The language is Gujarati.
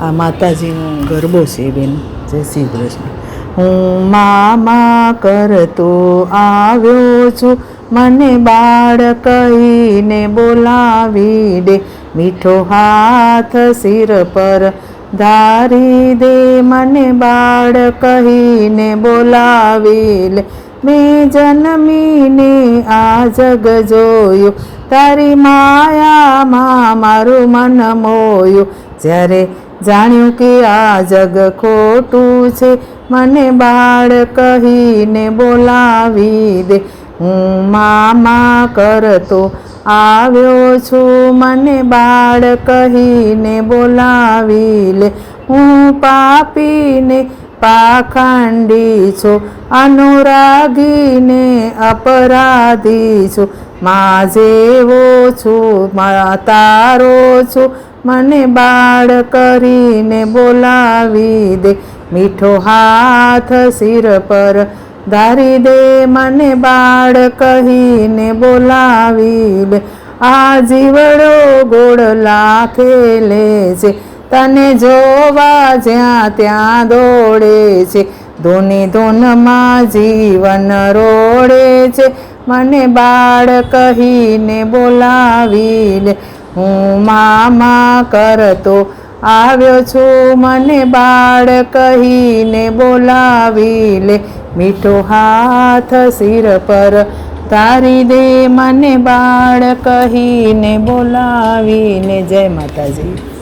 આ માતાજીનો ગરબો છે બેન. જય શ્રી કૃષ્ણ. હું મામા કરતો આવ્યો છું, મને બાળ કહીને બોલાવી દે, મીઠો હાથ સિર પર ધારી દે, મને બાળ કહીને બોલાવી લે. મેં જન્મીને આ જગ જોયું, તારી માયામાં મારું મન મોયું. જ્યારે જાણ્યું કે આ જગ ખોટું છે, મને બાળ કહીને બોલાવી દે. હું મામા કરતો આવ્યો છું, મને બાળ કહીને બોલાવી લે. હું પાપીને પાખંડી છું, અનુરાગીને અપરાધી છું, મા જેવો છું, મા તારો છું, મને બાળ કરીને બોલાવી દે, મીઠો હાથ સિર પર ધારી દે, મને બાળ કહીને બોલાવી લે. આ જીવડો ગોળ લાખેલે છે, તને જોવા જ્યાં ત્યાં દોડે છે, ધૂની ધૂનમાં જીવન રોડે છે, મને બાળ કહીને બોલાવી લે. હું મામા કરતો આવ્યો છું, મને બાળ કહીને બોલાવી લે, મીઠો હાથ સિર પર ધારી દે, મને બાળ કહીને બોલાવીને. જય માતાજી.